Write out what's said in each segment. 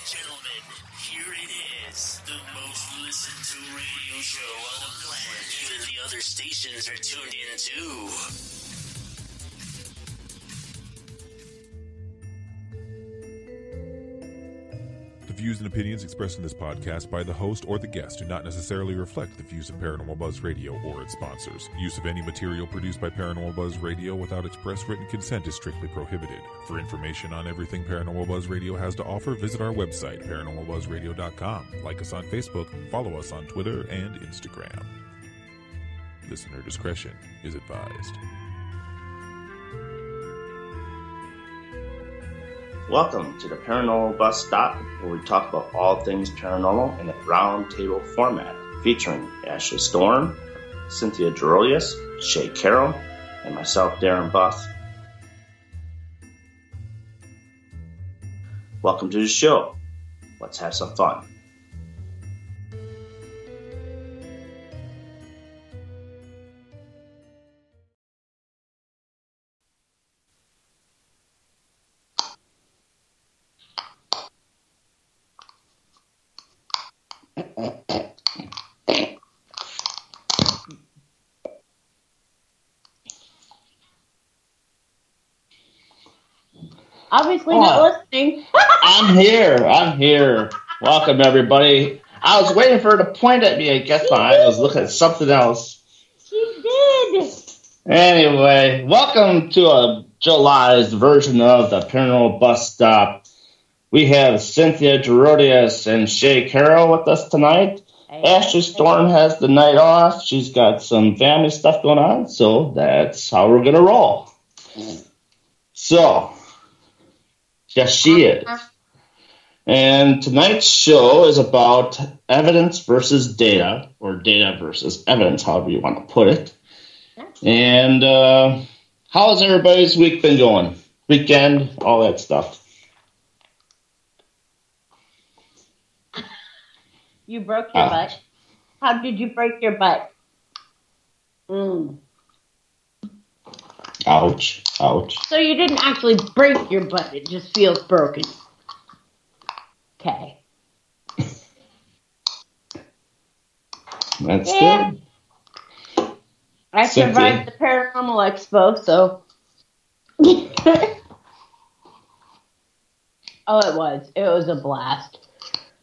gentlemen, here it is, the most listened to radio show on the planet. Even the other stations are tuned in too. The views and opinions expressed in this podcast by the host or the guest do not necessarily reflect the views of Paranormal Buzz Radio or its sponsors. Use of any material produced by Paranormal Buzz Radio without express written consent is strictly prohibited. For information on everything Paranormal Buzz Radio has to offer, visit our website, paranormalbuzzradio.com. Like us on Facebook, follow us on Twitter and Instagram. Listener discretion is advised. Welcome to the Paranormal Bus Stop, where we talk about all things paranormal in a round table format, featuring Ashley Storm, Cynthia Gerolius, Shay Carroll, and myself, Darren Buss. Welcome to the show. Let's have some fun. Obviously not listening. I'm here. Welcome, everybody. I was waiting for her to point at me. I guess my eye was looking at something else. She did. Anyway, welcome to a July's version of the Paranormal Bus Stop. We have Cynthia Gerolius and Shay Carroll with us tonight. Ashley Storm has the night off. She's got some family stuff going on, so that's how we're going to roll. So, yes, she is. And tonight's show is about evidence versus data, or data versus evidence, however you want to put it. And how has everybody's week been going? Weekend, all that stuff. You broke your butt. How did you break your butt? Ouch. So you didn't actually break your butt. It just feels broken. Okay. That's good. I survived the Paranormal Expo, so... Oh, it was a blast.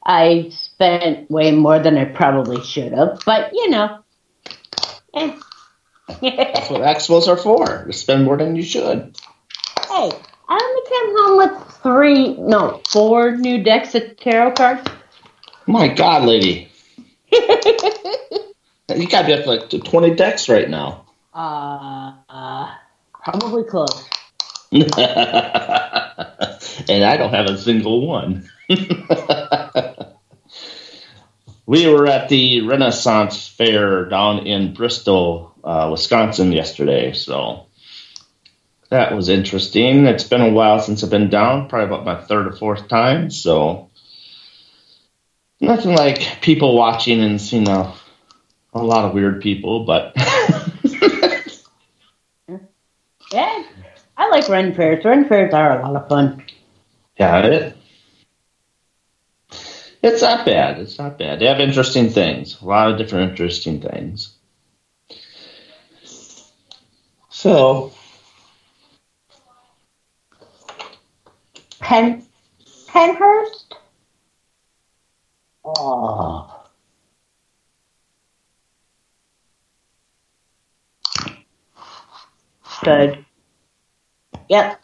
I spent way more than I probably should have, but, you know. That's what expos are for. To spend more than you should. Hey, I only came home with 4 new decks of tarot cards. My God, lady. You gotta be up to like 20 decks right now. Probably close. And I don't have a single one. We were at the Renaissance Fair down in Bristol, Wisconsin yesterday, so that was interesting. It's been a while since I've been down, probably about my 3rd or 4th time, so nothing like people watching and seeing a lot of weird people, but... Yeah, I like Ren Fairs. Ren Fairs are a lot of fun. Yeah, it's not bad. They have interesting things. A lot of different interesting things. So... Penhurst? Oh. Good. Yep.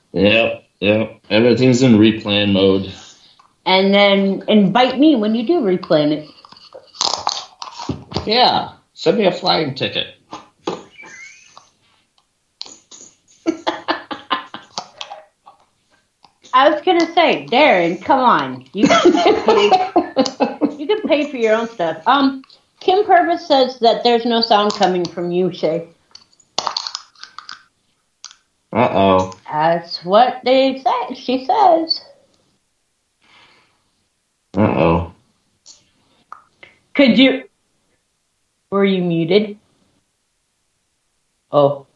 Everything's in replan mode. And then invite me when you do replan it. Yeah. Send me a flying ticket. I was going to say, Darren, come on. You can pay for your own stuff. Kim Purvis says that there's no sound coming from you, Shay. Uh-oh. That's what they say. She says. Uh-oh. Were you muted? Oh.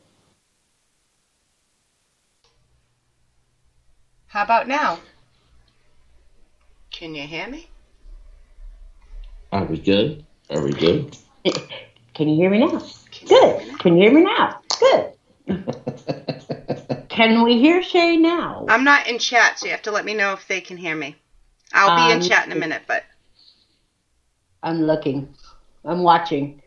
How about now? Can you hear me? Are we good? Are we good? Can you hear me now? Good. Can you hear me now? Good. Can we hear Shay now? I'm not in chat, so you have to let me know if they can hear me. I'll be in chat in a minute, but... I'm looking. I'm watching.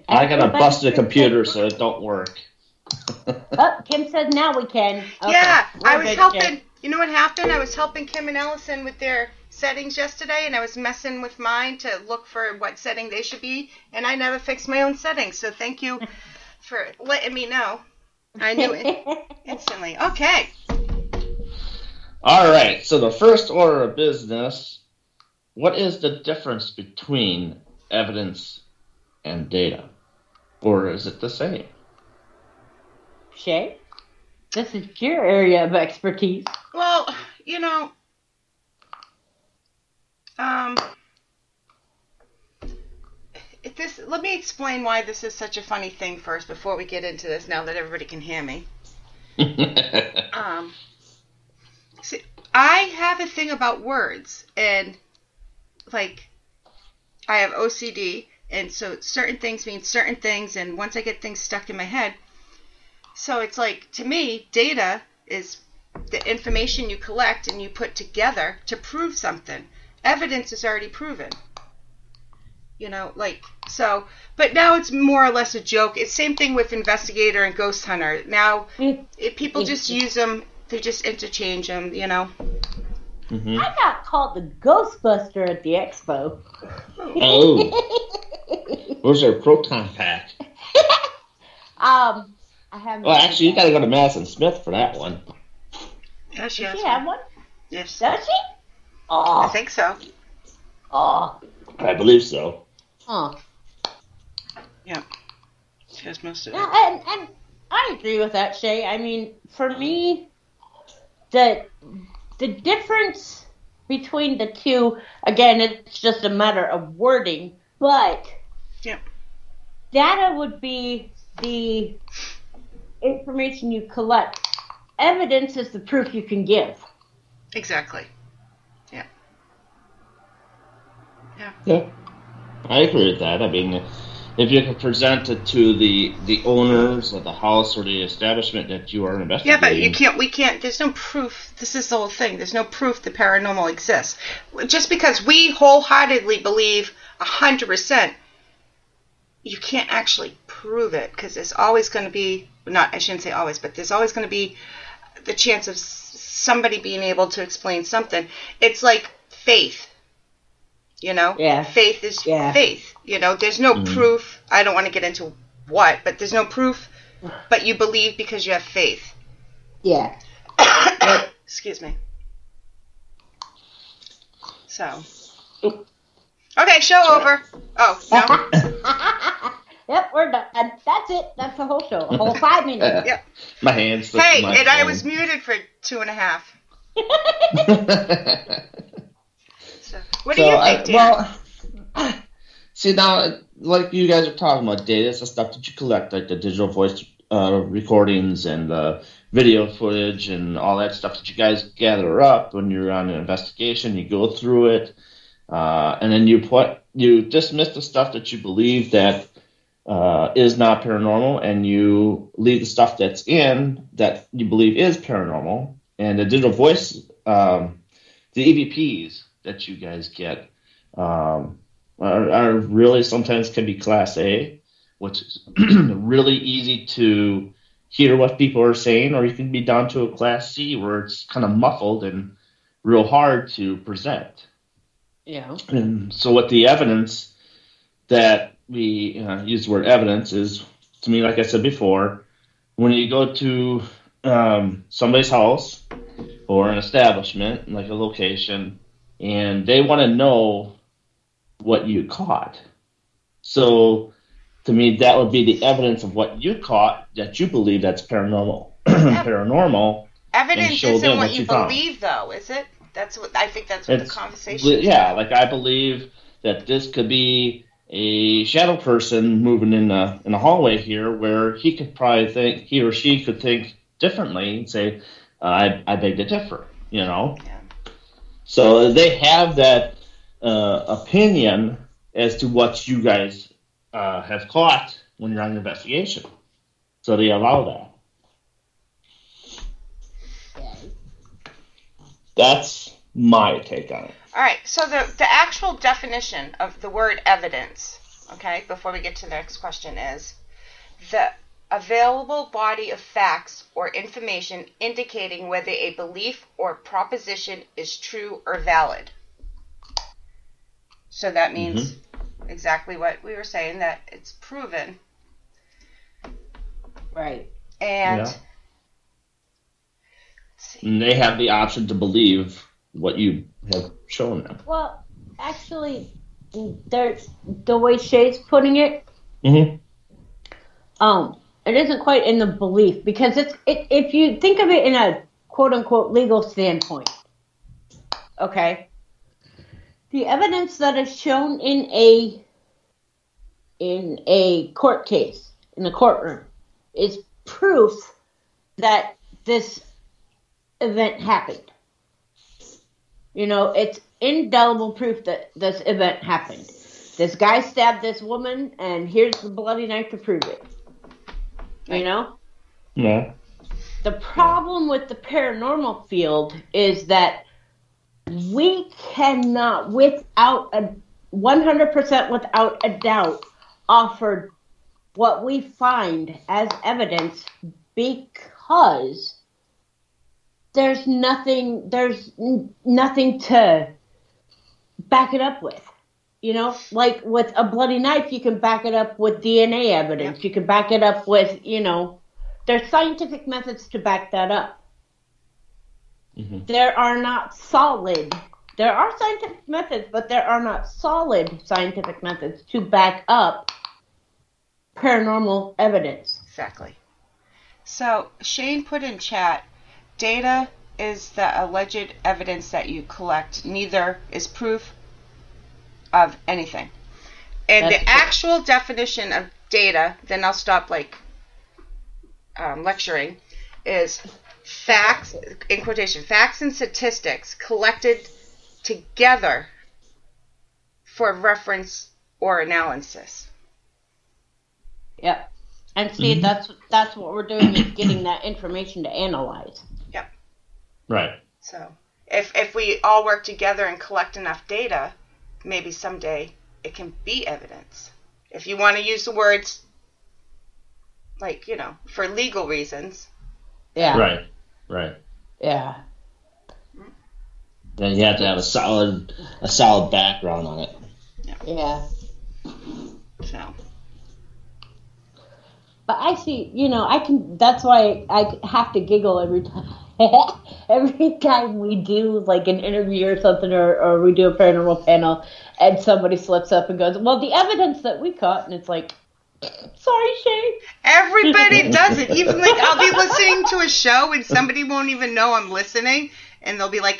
I got a busted computer, so it don't work. Oh, Kim says now we can. Okay. Yeah, I We're was good, helping. Shay. You know what happened? I was helping Kim and Ellison with their settings yesterday, and I was messing with mine to look for what setting they should be, and I never fixed my own settings, so thank you for letting me know. I knew it instantly. Okay. All right, so the first order of business, what is the difference between evidence and data? Or is it the same? Shay, this is your area of expertise. Well, let me explain why this is such a funny thing first before we get into this, now that everybody can hear me. See, I have a thing about words, and like I have OCD, and so certain things mean certain things, and once I get things stuck in my head, so it's like, to me, data is the information you collect and you put together to prove something. Evidence is already proven. But now it's more or less a joke. It's same thing with investigator and ghost hunter. Now, people just use them, they just interchange them, Mm-hmm. I got called the Ghostbuster at the expo. Oh. Where's our proton pack? I haven't. Well, actually, you got to go to Madison Smith for that one. Yeah, she Does has she have one? Yes. Does she? I Oh. think so. Oh. I believe so. Oh. Yeah. She has most of it. Yeah, and I agree with that, Shay. I mean, for me, the difference between the two, again, it's just a matter of wording, but data would be the information you collect. Evidence is the proof you can give. Exactly. Yeah, I agree with that. I mean, if you can present it to the owners of the house or the establishment that you are investigating. Yeah, but we can't, there's no proof. This is the whole thing. There's no proof the paranormal exists. Just because we wholeheartedly believe 100%, you can't actually prove it, because there's always going to be, I shouldn't say always, but there's always going to be the chance of somebody being able to explain something. It's like faith. Yeah. Faith is faith. There's no proof. I don't want to get into what, but there's no proof, but you believe because you have faith. Yeah. Excuse me. So. Okay, show over. Oh, no? Yep, we're done. That's it. That's the whole show. A whole 5 minutes. Yep. My hands. Hey, and I was muted for 2.5. What do you think, Dan? See, now, like you guys are talking about data, it's the stuff that you collect, like the digital voice recordings and the video footage and all that stuff that you guys gather up when you're on an investigation. You go through it, and then you dismiss the stuff that you believe that is not paranormal, and you leave the stuff that's in that you believe is paranormal. And the digital voice, the EVPs that you guys get are really sometimes can be Class A, which is really easy to hear what people are saying, or you can be down to a Class C where it's kind of muffled and real hard to present. Yeah. And so what the evidence that we use the word evidence is, to me, like I said before, when you go to somebody's house or an establishment, like a location, and they want to know what you caught. So, to me, that would be the evidence of what you caught that you believe that's paranormal. Paranormal. Evidence show isn't them what what you you found. believe, though, is it? I think that's what the conversation is. Yeah, like I believe that this could be a shadow person moving in the hallway here, where he could probably think, he or she could think differently and say, I beg to differ, Yeah. So they have that opinion as to what you guys have caught when you're on your investigation. So they allow that. That's my take on it. All right, so the actual definition of the word evidence, okay, before we get to the next question, is the available body of facts or information indicating whether a belief or proposition is true or valid. So that means exactly what we were saying, that it's proven. Right. And, and they have the option to believe what you have shown them. Well, actually, there's the way Shay's putting it. Mm-hmm. It isn't quite in the belief, because if you think of it in a quote unquote legal standpoint, okay, the evidence that is shown in a court case, in a courtroom, is proof that this event happened. You know, it's indelible proof that this event happened. This guy stabbed this woman, and here's the bloody knife to prove it. You know? Yeah. The problem with the paranormal field is that we cannot, 100% without a doubt, offer what we find as evidence, because there's nothing to back it up with. You know, like with a bloody knife, you can back it up with DNA evidence. Yep. You can back it up with, you know, there's scientific methods to back that up. Mm-hmm. There are scientific methods, but there are not solid scientific methods to back up paranormal evidence. Exactly. So Shane put in chat, data is the alleged evidence that you collect. Neither is proof of anything. And that's the actual definition of data, then I'll stop lecturing, is facts, in quotation, facts and statistics collected together for reference or analysis. Yep. And see, that's what we're doing, is getting that information to analyze. Yep. Right. So if we all work together and collect enough data, maybe someday it can be evidence. If you want to use the words, for legal reasons. Yeah. Right. Yeah. Then you have to have a solid background on it. Yeah. So. But I see, that's why I have to giggle every time. Every time we do like an interview or something, or we do a paranormal panel, and somebody slips up and goes, well, the evidence that we caught, and it's like, sorry, Shay. Everybody does it. Even I'll be listening to a show and somebody won't even know I'm listening, and they'll be like,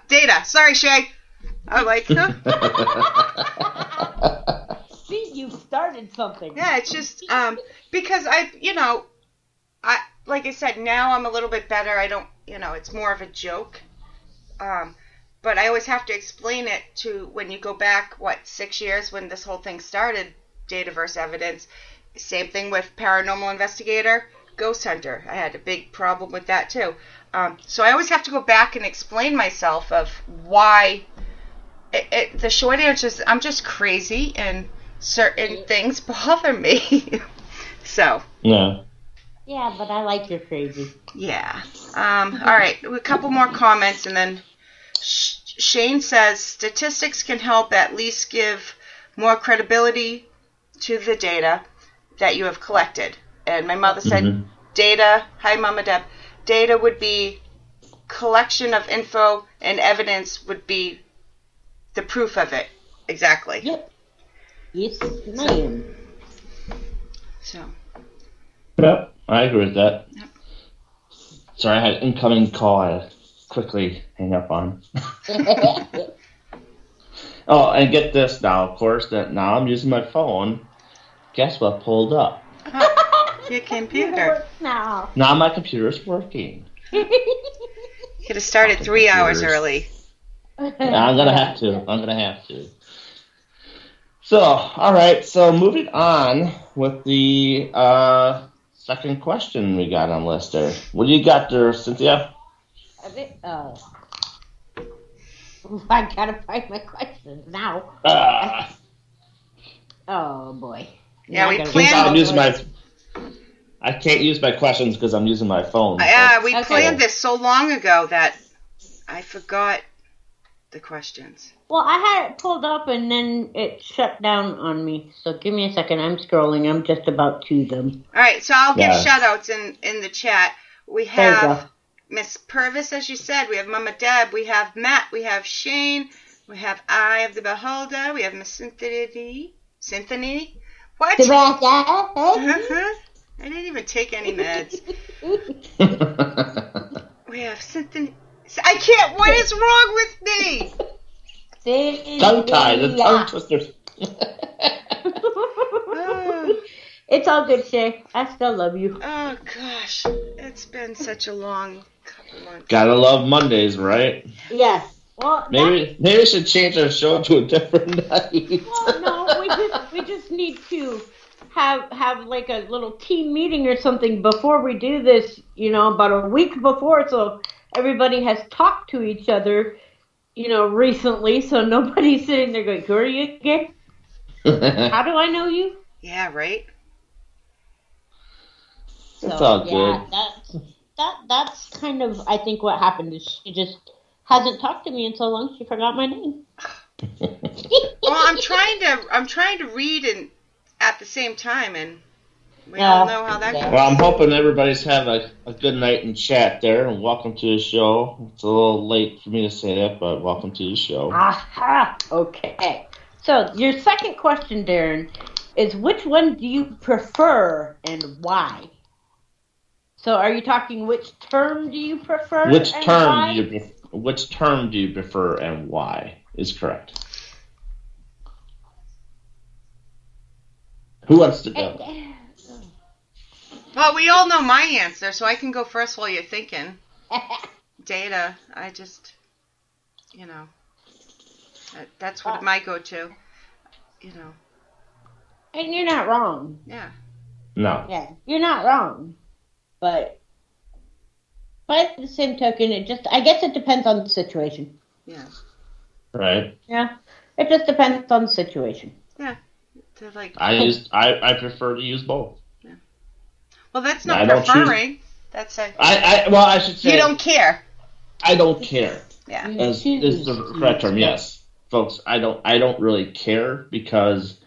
data. Sorry, Shay. I'm like, huh? See, you started something. Yeah, it's just because like I said, now I'm a little bit better. I don't, it's more of a joke. But I always have to explain it to, when you go back, 6 years when this whole thing started, data versus evidence. Same thing with paranormal investigator, ghost hunter. I had a big problem with that too. So I always have to go back and explain myself of why. The short answer is I'm just crazy and certain things bother me. So. Yeah. Yeah, but I like your crazy. Yeah. All right. A couple more comments, and then Shane says statistics can help at least give more credibility to the data that you have collected. And my mother said data, hi Mama Deb, data would be collection of info, and evidence would be the proof of it. Exactly. Yep. Yes, ma'am. So. Yep, I agree with that. Yep. Sorry, I had an incoming call I had to quickly hang up on. Oh, and get this now, of course, that now I'm using my phone. Guess what pulled up? Your computer. Now Now my computer's working. Could have started 3 hours early. Yeah, I'm gonna have to. So, all right. So, moving on with the second question we got on list there. What do you got there, Cynthia? I gotta find my questions now. Oh boy. Yeah, we planned. I can't use my questions because I'm using my phone. Yeah, we planned this so long ago that I forgot the questions. Well, I had it pulled up and then it shut down on me. So give me a second. I'm scrolling. I'm just about to them. All right, so I'll give shout-outs in the chat. We have Miss Purvis, as you said. We have Mama Deb. We have Matt. We have Shane. We have Eye of the Beholder. We have Miss Cynthia. What? I didn't even take any meds. We have Cynthia. I can't. What is wrong with me? Tongue tie. The tongue twisters. It's all good, Shay. I still love you. Oh, gosh. It's been such a long couple months. Gotta love Mondays, right? Yes. Well, maybe we should change our show to a different night. Well, no, we just need to have like a little team meeting or something before we do this, about a week before, so everybody has talked to each other, recently, so nobody's sitting there going, who are you again? How do I know you? Yeah, right? It's all good. That's kind of, I think, what happened is she just hasn't talked to me in so long she forgot my name. Well, I'm trying to read and at the same time, and we all know how that goes. Well, I'm hoping everybody's having a good night in chat there, and welcome to the show. It's a little late for me to say that, but welcome to the show. Aha! Okay. So, your second question, Darren, is which one do you prefer and why? So, are you talking which term do you prefer? Which term do you prefer and why is correct? Who wants to go? Well, we all know my answer, so I can go first while you're thinking. Data, I just, that's what my go-to, And you're not wrong. Yeah. No. Yeah, you're not wrong. But by the same token, I guess it depends on the situation. Yeah. Right. Yeah. It just depends on the situation. Yeah. I prefer to use both. Yeah. Well, that's not preferring. That's I should say you don't care. I don't care. Yeah. Is the correct term? Yes, folks. I don't really care because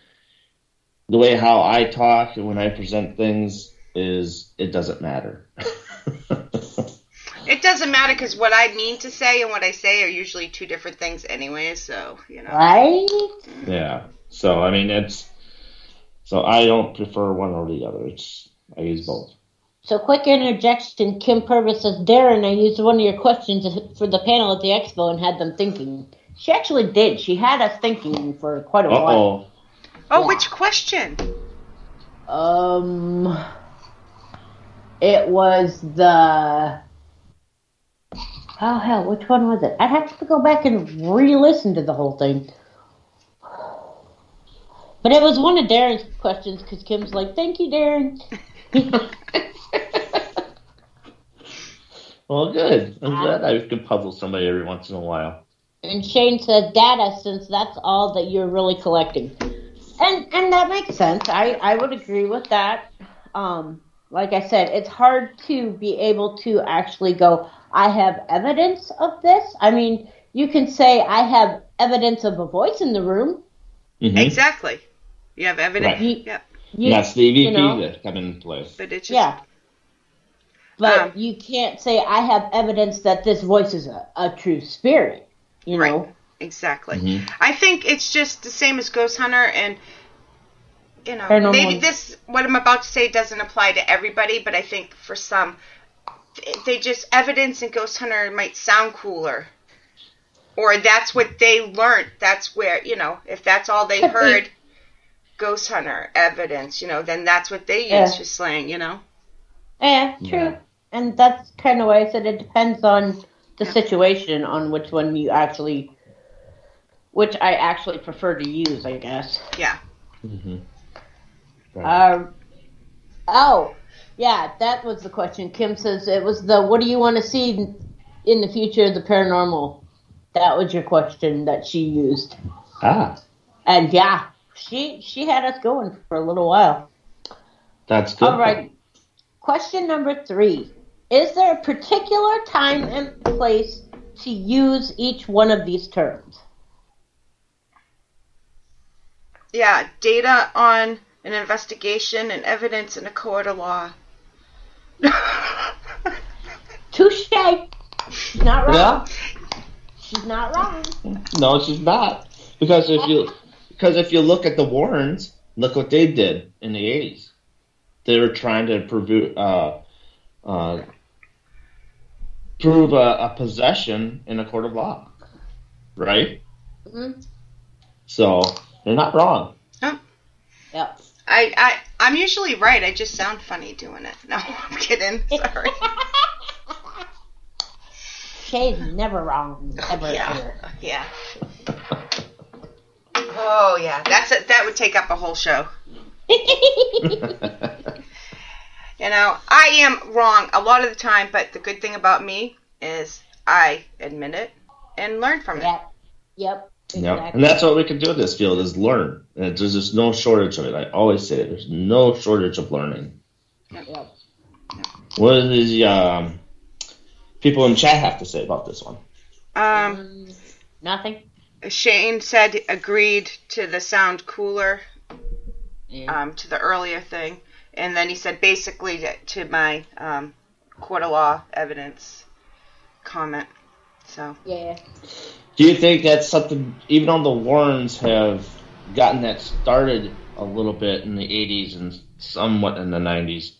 the way how I talk and when I present things is it doesn't matter. It doesn't matter because what I mean to say and what I say are usually two different things anyway. So Right. Yeah. So I mean So I don't prefer one or the other. I use both. So quick interjection. Kim Purvis says, Darren, I used one of your questions for the panel at the expo and had them thinking. She actually did. She had us thinking for quite a while. Oh, yeah. Which question? It was the... Oh, hell, which one was it? I'd have to go back and re-listen to the whole thing. But it was one of Darren's questions because Kim's like, thank you, Darren. Well, good. I'm glad I can puzzle somebody every once in a while. And Shane said data, since that's all that you're really collecting. And that makes sense. I would agree with that. Like I said, it's hard to be able to actually go, I have evidence of this. I mean, you can say I have evidence of a voice in the room. Mm-hmm. Exactly. You have evidence. Right. That's the EVP that come into play. But it's just, yeah. But you can't say I have evidence that this voice is a true spirit. You know? Right. Exactly. Mm-hmm. I think it's just the same as Ghost Hunter, and maybe what I'm about to say doesn't apply to everybody, but I think for some, they just evidence in Ghost Hunter might sound cooler, or that's what they learned. That's where if that's all they heard, Ghost Hunter evidence, then that's what they use for slang, Yeah, true. Yeah. And that's kind of why I said it depends on the situation on which one which I actually prefer to use, I guess. Yeah. Mm-hmm. Right. Oh, yeah, that was the question. Kim says it was what do you want to see in the future of the paranormal? That was your question that she used. Ah. And yeah, she had us going for a little while. That's good. All right. Question number 3. Is there a particular time and place to use each one of these terms? Yeah, data on an investigation and evidence in a court of law. Touche. She's not wrong. Yeah. She's not wrong. No, she's not. Because if you look at the Warrens, look what they did in the 80s. They were trying to prove a possession in a court of law, right? Mm-hmm. So they're not wrong. Oh. Yep. I'm usually right. I just sound funny doing it. No, I'm kidding. Sorry. Shay's never wrong. Ever. Yeah. Oh yeah, that would take up a whole show. I am wrong a lot of the time, but the good thing about me is I admit it and learn from it. Yep. Exactly. Yep. And that's what we can do in this field is learn. And there's just no shortage of it. I always say it. There's no shortage of learning. Yep. What do these people in chat have to say about this one? Nothing. Shane said agreed to the sound cooler, Yeah. to the earlier thing. And then he said basically to my court of law evidence comment. So Yeah. Do you think that's something, even though the Warrens have gotten that started a little bit in the 80s and somewhat in the 90s,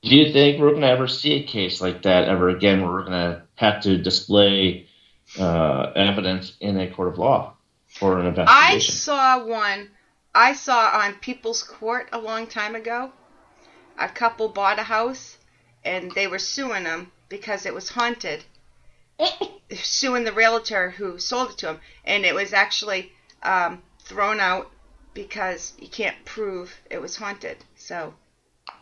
do you think we're going to ever see a case like that ever again where we're going to have to display evidence in a court of law for an investigation? I saw on People's Court a long time ago. A couple bought a house and they were suing them because it was haunted. Suing the realtor who sold it to him, and it was actually thrown out because you can't prove it was haunted. So,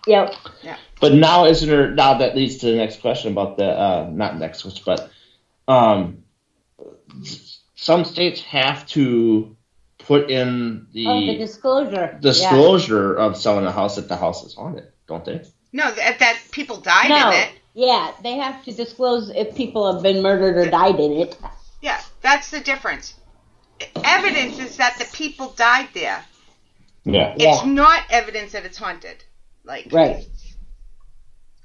Yep. yeah. But now, isn't there? Now that leads to the next question about the not next question, but some states have to put in the disclosure of selling a house if the house is haunted, don't they? No, that people died in it. Yeah, they have to disclose if people have been murdered or died in it. Yeah, that's the difference. Evidence is that the people died there. Yeah. It's not evidence that it's haunted. Right.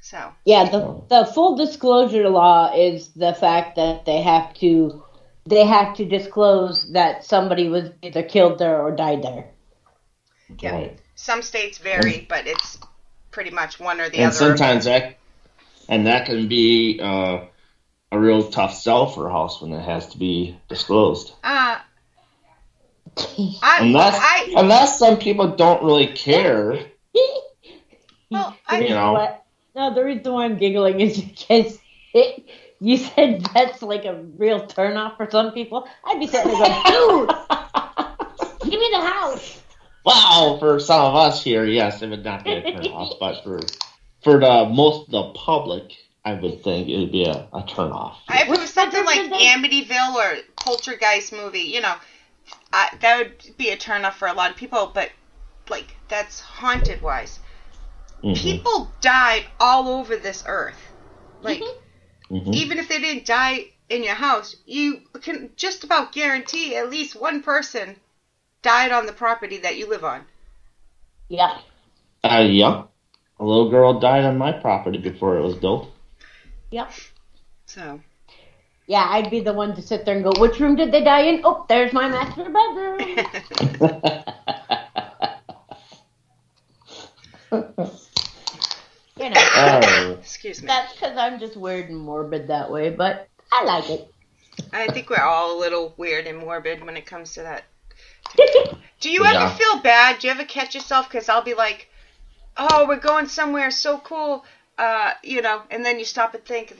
So. Yeah, the full disclosure law is the fact that they have to disclose that somebody was either killed there or died there. Yeah. Right. Some states vary, but it's pretty much one or the and other. Sometimes that can be a real tough sell for a house when it has to be disclosed. Unless some people don't really care. Well, No, the reason why I'm giggling is because you said that's like a real turnoff for some people. I'd be sitting there going, dude, give me the house. Wow, for some of us here, yes, it would not be a turnoff, but for the most of the public, I would think it would be a turnoff. If it was something like Amityville or Poltergeist movie, that would be a turnoff for a lot of people, but that's haunted wise. Mm-hmm. People died all over this earth. Even if they didn't die in your house, you can just about guarantee at least one person died on the property that you live on. Yeah. Yeah. A little girl died on my property before it was built. Yep. So. Yeah, I'd be the one to sit there and go, which room did they die in? Oh, there's my master bedroom. Excuse me. That's because I'm just weird and morbid that way, but I like it. I think we're all a little weird and morbid when it comes to that. Do you ever feel bad? Do you ever catch yourself? Because I'll be like, oh, we're going somewhere so cool, and then you stop and think,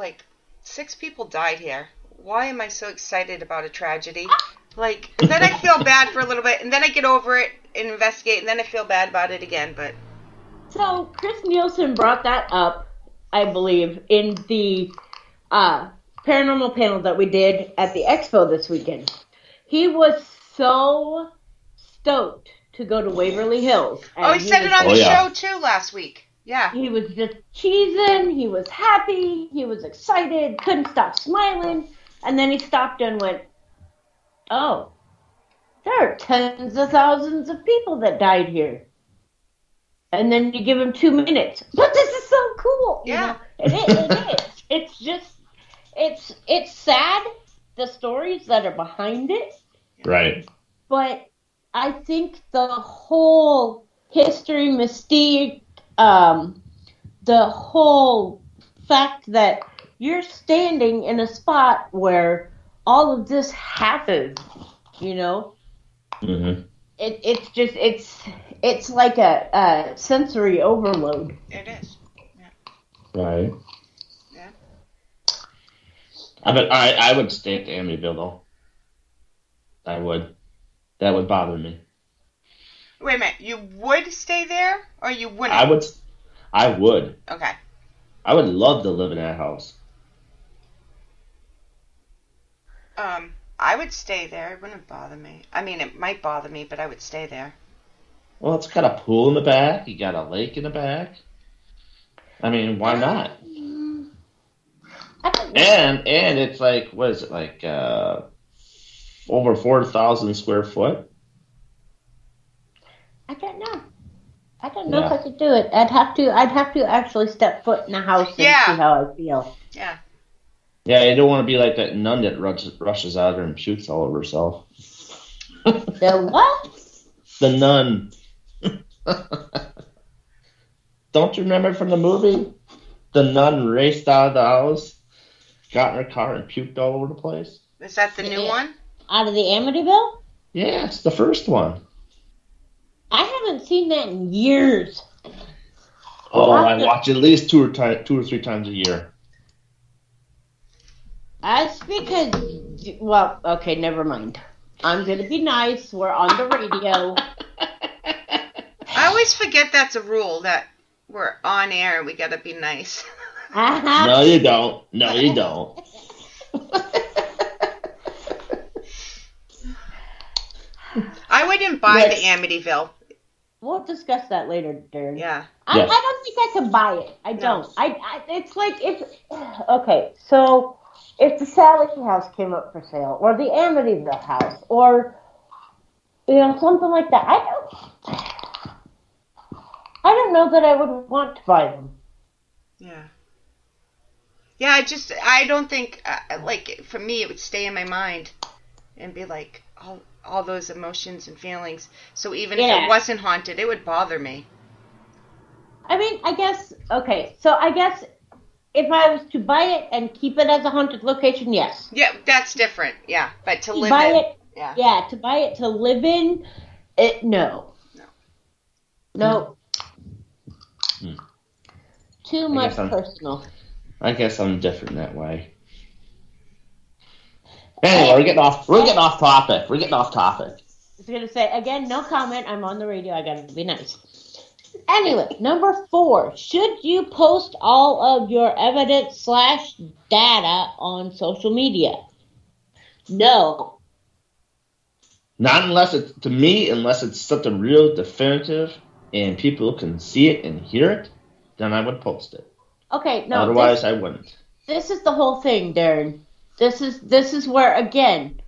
6 people died here. Why am I so excited about a tragedy? Like, then I feel bad for a little bit, and then I get over it and investigate, and then I feel bad about it again, but... So, Chris Nielsen brought that up, I believe, in the paranormal panel that we did at the expo this weekend. He was so stoked to go to Waverly Hills. Oh, he said it on the show, too, last week. Yeah. He was just cheesing, he was happy, he was excited, couldn't stop smiling, and then he stopped and went, oh, there are tens of thousands of people that died here. And then you give him 2 minutes. But this is so cool. Yeah. You know? It is. It's just, it's sad, the stories that are behind it. Right. But I think the whole history, mystique, the whole fact that you're standing in a spot where all of this happened, you know? Mm-hmm. It's like a sensory overload. It is. Yeah. Right. Yeah. I would stay at the Amityville, though. I would. That would bother me. Wait a minute. You would stay there, or you wouldn't? I would. Okay. I would love to live in that house. I would stay there. It wouldn't bother me. I mean, it might bother me, but I would stay there. Well, it's got a pool in the back. You got a lake in the back. I mean, why not? And it's like, what is it, like over 4,000 square foot? I don't know. I don't know if I could do it. I'd have to actually step foot in the house and see how I feel. Yeah. Yeah, you don't want to be like that nun that rushes out there and shoots all over herself. The what? The nun. Don't you remember from the movie? The nun raced out of the house, got in her car, and puked all over the place. Is that the new one? Out of the Amityville? Yeah, it's the first one. I haven't seen that in years. Oh, I watch at least 2 or 3 times a year. That's because, well, okay, never mind. I'm going to be nice. We're on the radio. I always forget that's a rule, that we're on air and we got to be nice. No, you don't. No, you don't. I wouldn't buy the Amityville. We'll discuss that later, Darren. Yeah. I don't think I can buy it. I don't. It's like, okay, so if the Sally house came up for sale, or the Amityville house, or, something like that, I don't know that I would want to buy them. Yeah. Yeah, I don't think, like, for me, it would stay in my mind and be like, all those emotions and feelings. So even if it wasn't haunted, it would bother me. I mean, I guess if I was to buy it and keep it as a haunted location, yes. Yeah, that's different. Yeah, but to live in. To buy it to live in, no. No. Too much personal. I guess I'm different that way. Anyway, we're getting off topic. I was going to say, again, no comment. I'm on the radio. I got to be nice. Anyway, number 4. Should you post all of your evidence/data on social media? No. Not unless it's something real definitive and people can see it and hear it, then I would post it. Okay, no. Otherwise, I wouldn't. This is the whole thing, Darren. This is where, again,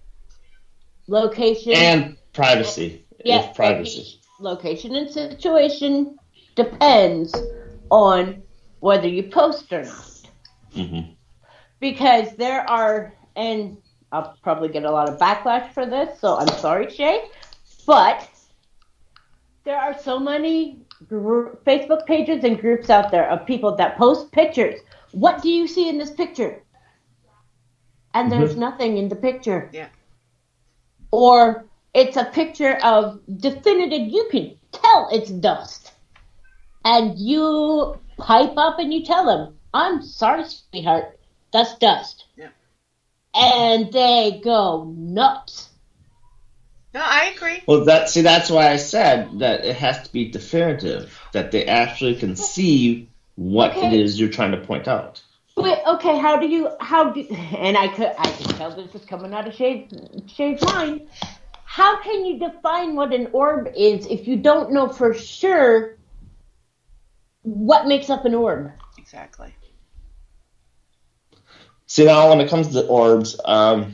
location and privacy. Yes, privacy. Location and situation depends on whether you post or not. Mm-hmm. Because there are, and I'll probably get a lot of backlash for this, so I'm sorry, Shay, but there are so many Facebook pages and groups out there of people that post pictures. What do you see in this picture? And there's nothing in the picture. Yeah. Or it's a picture of definitive, you can tell it's dust. And you pipe up and you tell them, I'm sorry, sweetheart, That's dust. Yeah. And they go nuts. No, I agree. Well, that's why I said that it has to be definitive, that they actually can see what it is you're trying to point out. But okay, and I can tell this is coming out of Shade's mind. How can you define what an orb is if you don't know for sure what makes up an orb? Exactly. See, now when it comes to orbs, I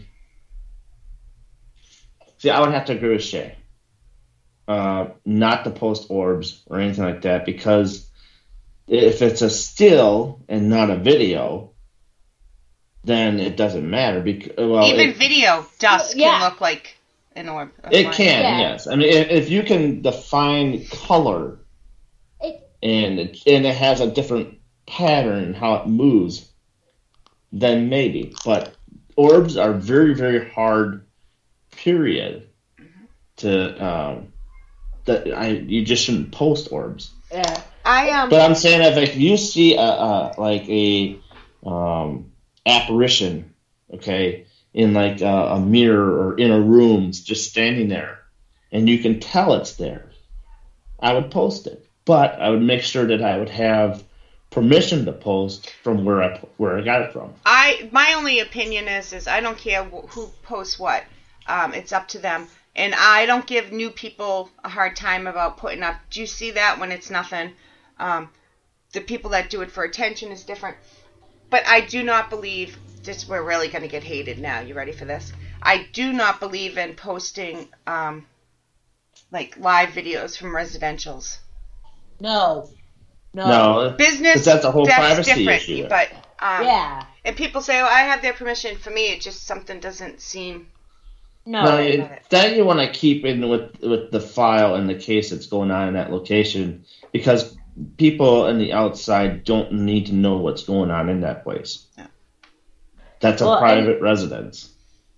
would have to agree with Shay. Not to post orbs or anything like that, because if it's a still and not a video, then it doesn't matter. Even video dust can look like an orb. It can, yes. I mean, if you can define color and it has a different pattern how it moves, then maybe. But orbs are very, very hard. Period. You just shouldn't post orbs. Yeah. But I'm saying if you see a apparition, okay, in like a mirror or in a room, just standing there, and you can tell it's there, I would post it. But I would make sure that I would have permission to post from where I got it from. My only opinion is I don't care who posts what. It's up to them. And I don't give new people a hard time about putting up, do you see that, when it's nothing. The people that do it for attention is different. But I do not believe, we're really going to get hated now. You ready for this? I do not believe in posting like live videos from residentials. No. Business, that's a whole privacy different, issue. But, yeah. And people say, I have their permission. For me, it just something doesn't seem... No, that you want to keep in with the file and the case that's going on in that location, because people on the outside don't need to know what's going on in that place. Yeah. That's a private residence.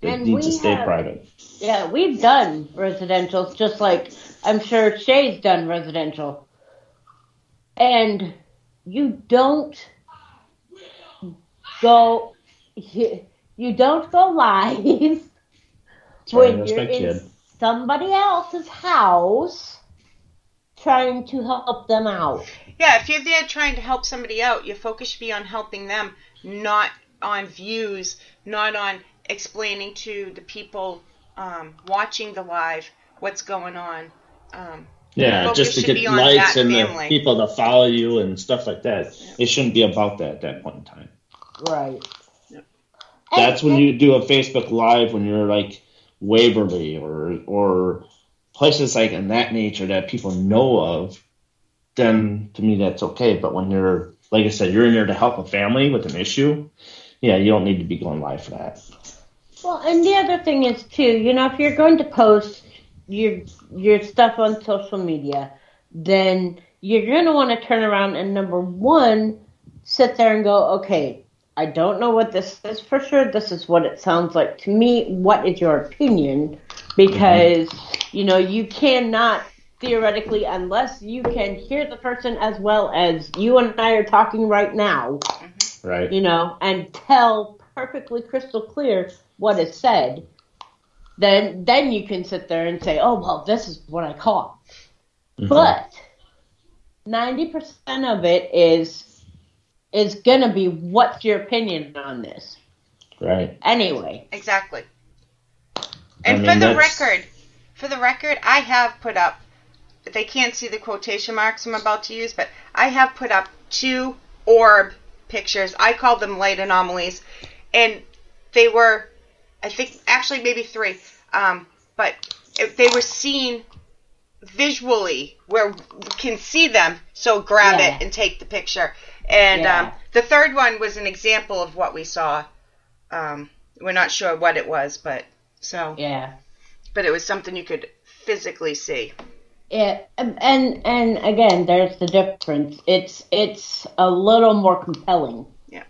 It needs to stay private. Yeah, we've done residentials, just like I'm sure Shay's done residential. And you don't go live when you're in somebody else's house trying to help them out. Yeah, if you're there trying to help somebody out, your focus should be on helping them, not on views, not on explaining to the people watching the live what's going on. Just to get likes and the people to follow you and stuff like that. Yeah. It shouldn't be about that at that point in time. Right. Yeah. That's when you do a Facebook Live when you're like Waverly or places like in that nature that people know of, then to me that's okay. But when you're, like I said, you're in there to help a family with an issue, you don't need to be going live for that. Well, and the other thing is too, if you're going to post your stuff on social media, then you're going to want to turn around and number one, sit there and go, okay, I don't know what this is for sure. This is what it sounds like to me. What is your opinion? Because, you cannot theoretically, unless you can hear the person as well as you and I are talking right now, right? And tell perfectly crystal clear what is said, then you can sit there and say, oh, well, this is what I caught. Mm-hmm. But 90% of it is going to be, what's your opinion on this? Right. Anyway. Exactly. And for the record, I have put up, they can't see the quotation marks I'm about to use, but I have put up 2 orb pictures. I call them light anomalies. And they were, I think, actually maybe 3. But they were seen visually where we can see them, so grab it and take the picture. And the third one was an example of what we saw. We're not sure what it was, but it was something you could physically see. Yeah, and again, there's the difference. It's a little more compelling. Yeah.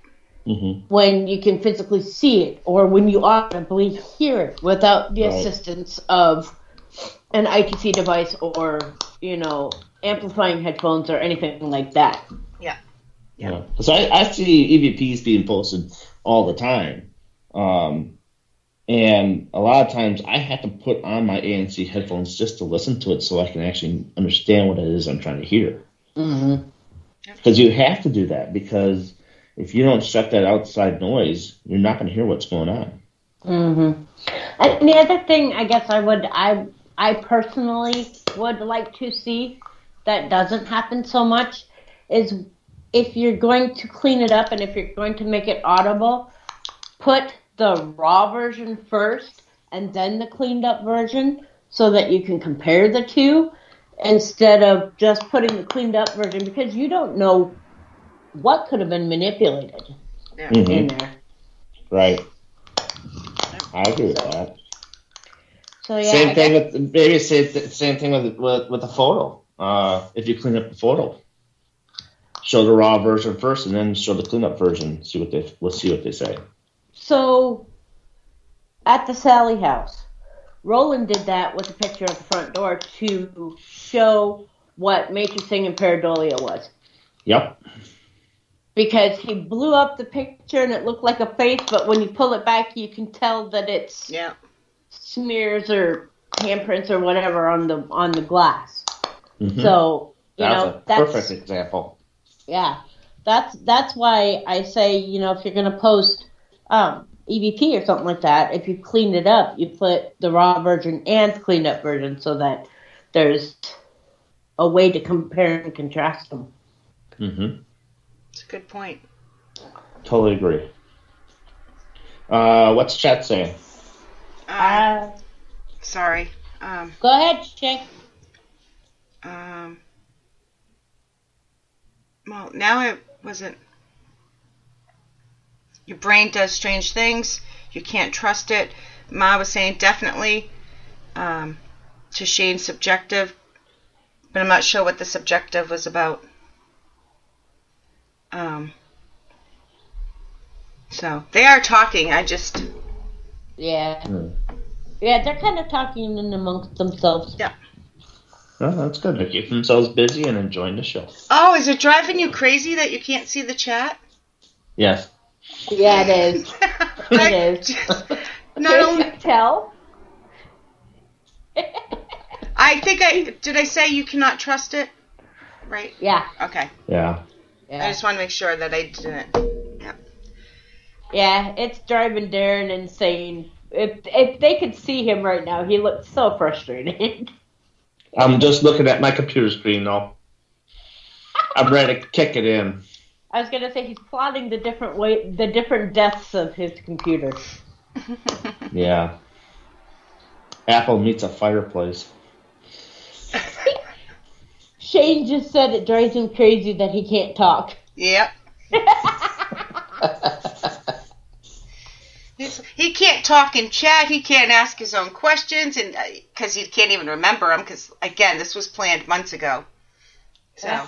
Mm-hmm. When you can physically see it, or when you audibly hear it without the assistance of an ITC device or amplifying headphones or anything like that. Yeah. Yeah. So I see EVPs being posted all the time. And a lot of times I have to put on my ANC headphones just to listen to it so I can actually understand what it is I'm trying to hear. Mm-hmm. Because you have to do that, because if you don't shut that outside noise, you're not going to hear what's going on. Mm-hmm. And the other thing I guess I personally would like to see that doesn't happen so much is if you're going to clean it up and if you're going to make it audible, put the raw version first and then the cleaned up version so that you can compare the two instead of just putting the cleaned up version, because you don't know what could have been manipulated in there. Right. I agree with that. So yeah, same thing with the photo. If you clean up the photo, show the raw version first and then show the cleanup version. Let's see what they say. So at the Sally house, Roland did that with a picture of the front door to show what matrixing and pareidolia was. Yep. Because he blew up the picture and it looked like a face, but when you pull it back, you can tell that it's smears or handprints or whatever on the glass. Mm-hmm. So that's a perfect example. Yeah, that's why I say, if you're going to post EVP or something like that, if you cleaned it up, you put the raw version and the cleaned up version so that there's a way to compare and contrast them. Mm-hmm. That's a good point. Totally agree. What's chat saying? Sorry. Go ahead, Shay. Well, now it wasn't. Your brain does strange things. You can't trust it. Ma was saying definitely to Shane subjective, but I'm not sure what the subjective was about. So they are talking. I just yeah, they're kind of talking in amongst themselves. Yeah. Oh, that's good. They keep themselves busy and enjoying the show. Oh, is it driving you crazy that you can't see the chat? Yes. Yeah, it is. It is. Not only tell. I think did I say you cannot trust it? Right? Yeah. Okay. Yeah. I just want to make sure that I didn't. Yeah. Yeah, it's driving Darren insane. If they could see him right now, he looks so frustrated. I'm just looking at my computer screen, though. I'm ready to kick it in. I was gonna say he's plotting the different deaths of his computer. Yeah. Apple meets a fireplace. Shane just said it drives him crazy that he can't talk. Yep. He can't talk in chat. He can't ask his own questions, and because he can't even remember them. Because again, this was planned months ago. So.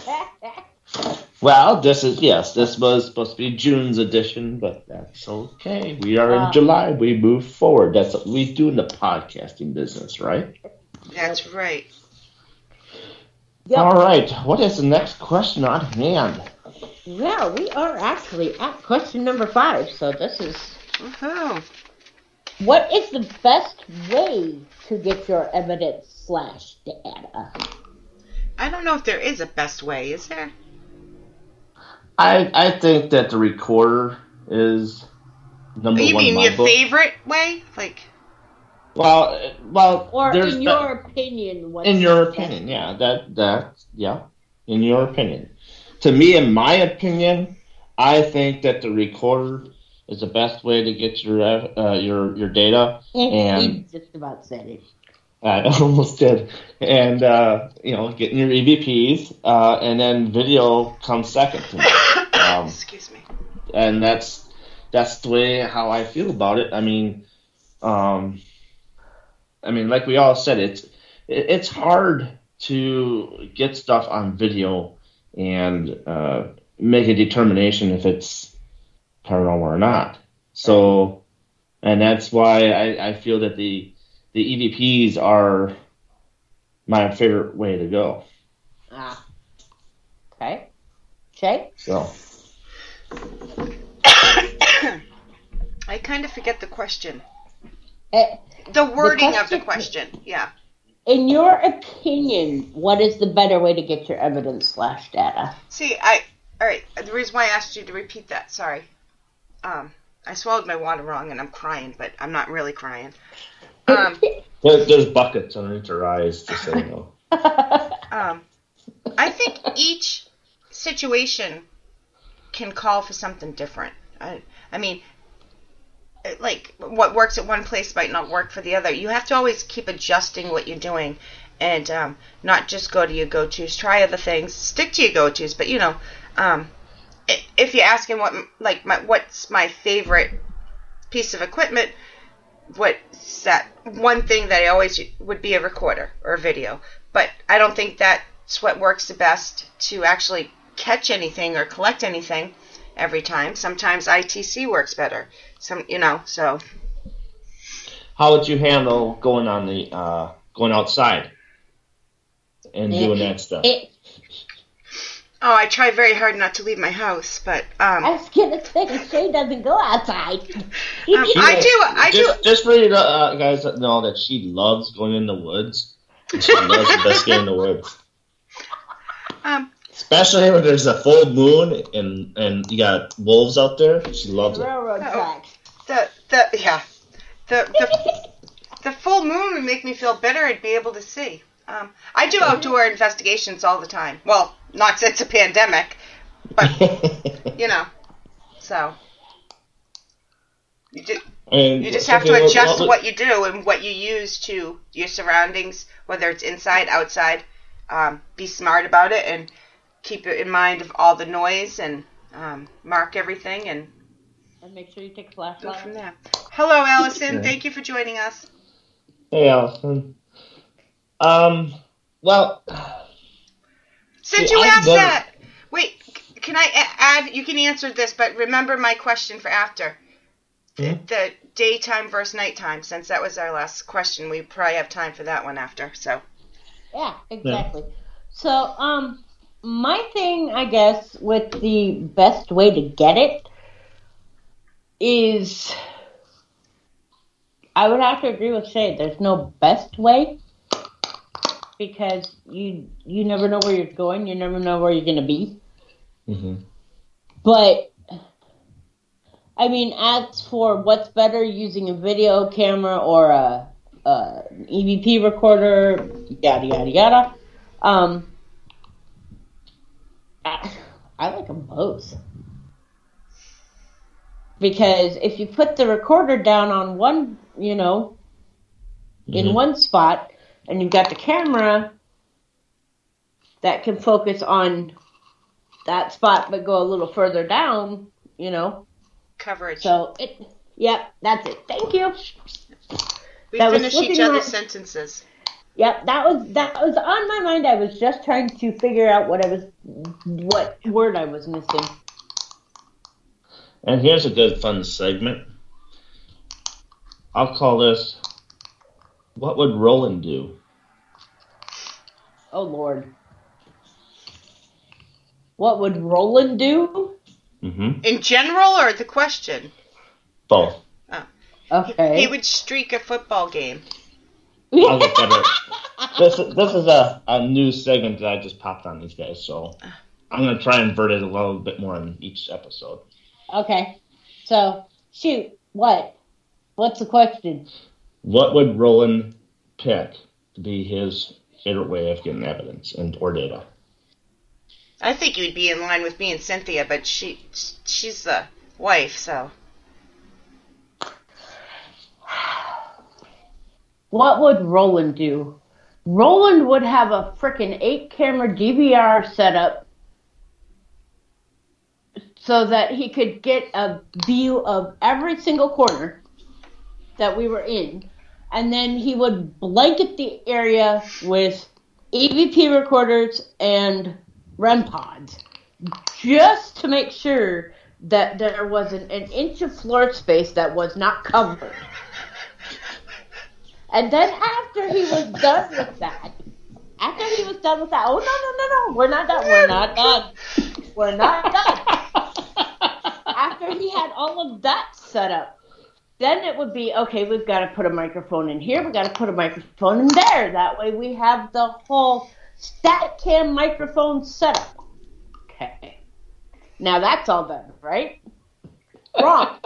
Well, this was supposed to be June's edition, but that's okay. We are in July. We move forward. That's what we do in the podcasting business, right? That's right. Yep. All right. What is the next question on hand? Well, we are actually at question number 5, so this is... Woohoo. What is the best way to get your evidence/data? I don't know if there is a best way, is there? I think that the recorder is number one. You mean your favorite way? Like... Well, or in your opinion, in your opinion, yeah, in your opinion. To me, in my opinion, I think that the recorder is the best way to get your data. And he just about said it. I almost did. And getting your EVPs, and then video comes second to me. Excuse me. And that's the way how I feel about it. I mean, like we all said, it's hard to get stuff on video and make a determination if it's paranormal or not. So, and that's why I feel that the EVPs are my favorite way to go. Okay. Shay? So. kind of forget the question. The wording of the question, yeah. In your opinion, what is the better way to get your evidence/data? See, all right, the reason why I asked you to repeat that, sorry. I swallowed my water wrong and I'm crying, but I'm not really crying. There's buckets underneath her eyes, just so you know. I think each situation can call for something different. I mean, like, what works at one place might not work for the other. You have to always keep adjusting what you're doing and not just go to your go-tos. Try other things. Stick to your go-tos. But, you know, if you're asking what's my favorite piece of equipment, what's that one thing that I always would be a recorder or a video. But I don't think that's what works the best to actually catch anything or collect anything every time. Sometimes ITC works better. So. How would you handle going outside and doing that stuff? I try very hard not to leave my house, but I was gonna say Shay doesn't go outside. I do. Just for you guys that know that she loves going in the woods. She loves the best game in the woods. Especially when there's a full moon and you got wolves out there. She loves it. Railroad tracks. The full moon would make me feel better. I'd be able to see. I do outdoor investigations all the time. Well, not since the pandemic, but so you just have to adjust what you do and what you use to your surroundings, whether it's inside, outside. Be smart about it and keep it in mind of all the noise and mark everything and make sure you take a flashlight. Go from there. Hello, Allison. Yeah. Thank you for joining us. Hey, Allison. Well, since you asked that, wait, can I add? You can answer this, but remember my question for after. The daytime versus nighttime, since that was our last question. We probably have time for that one after. So. Yeah, exactly. Yeah. So, my thing, I guess, with the best way to get it is, I would have to agree with Shay. There's no best way because you never know where you're going. You never know where you're going to be. Mm-hmm. But, I mean, as for what's better, using a video camera or an EVP recorder, yada, yada, yada, I like them both. Because if you put the recorder down on one, in one spot, and you've got the camera that can focus on that spot but go a little further down, Coverage. So, that's it. Thank you. We finish each other's sentences. Yep, that was on my mind. I was just trying to figure out what word I was missing. And here's a good fun segment. I'll call this, what would Roland do? Oh, Lord. What would Roland do? Mm-hmm. In general or the question? Both. Oh. Okay. He would streak a football game. I'll get better. This is a new segment that I just popped on these guys, so I'm going to try and invert it a little bit more in each episode. Okay. So, shoot. What? What's the question? What would Roland pick to be his favorite way of getting evidence or data? I think he would be in line with me and Cynthia, but she's the wife, so. What would Roland do? Roland would have a frickin' 8-camera DVR setup so that he could get a view of every single corner that we were in. And then he would blanket the area with EVP recorders and REM pods just to make sure that there wasn't an inch of floor space that was not covered. And then after he was done with that, oh, no, we're not done. After he had all of that set up, then it would be, okay, we've got to put a microphone in here, we've got to put a microphone in there. That way we have the whole static cam microphone setup. Okay. Now that's all done, right? Wrong.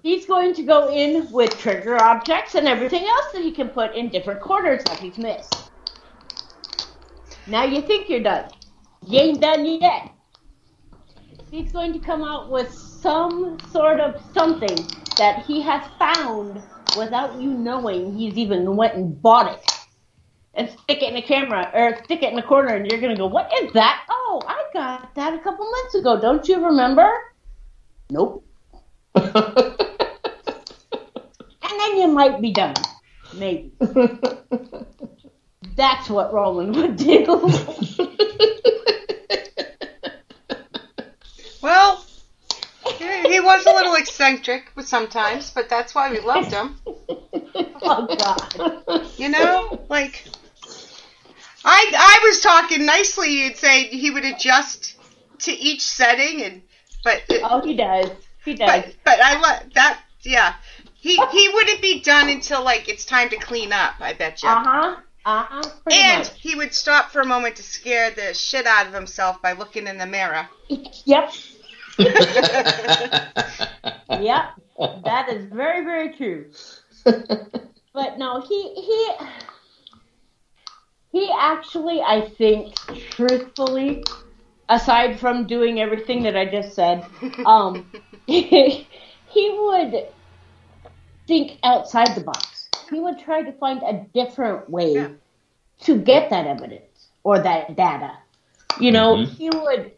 He's going to go in with trigger objects and everything else that he can put in different corners that he's missed. Now you think you're done. You ain't done yet. He's going to come out with some sort of something that he has found without you knowing he's even went and bought it. And stick it in the camera, or stick it in the corner, and you're going to go, what is that? Oh, I got that a couple months ago. Don't you remember? Nope. And then you might be done. Maybe. That's what Roland would do. Well, he was a little eccentric sometimes, but that's why we loved him. Oh, God. You know, like, I was talking nicely. You'd say he would adjust to each setting, but he does. He does. But I love that. Yeah, he wouldn't be done until like it's time to clean up. I bet you. And much. He would stop for a moment to scare the shit out of himself by looking in the mirror. Yep. Yep. That is very, very true. But no, he actually, I think, truthfully, aside from doing everything that I just said, he would think outside the box. He would try to find a different way to get that evidence or that data. You know, he would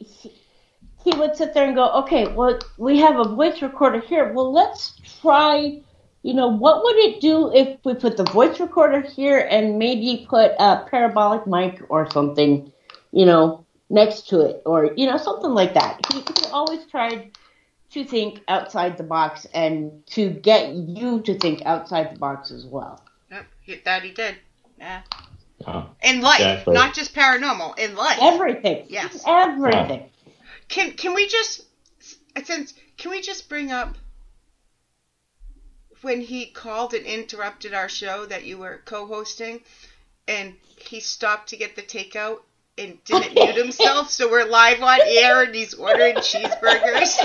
sit there and go, okay, well, we have a voice recorder here. Well, let's try, you know, what would it do if we put the voice recorder here and maybe put a parabolic mic or something, you know, next to it, or, you know, something like that. He always tried to think outside the box and to get you to think outside the box as well. Yep, that he did. Yeah. In life, exactly. Not just paranormal, in life. Everything. Yes. Everything. Can we just bring up when he called and interrupted our show that you were co-hosting, and he stopped to get the takeout and didn't mute himself, so we're live on air and he's ordering cheeseburgers.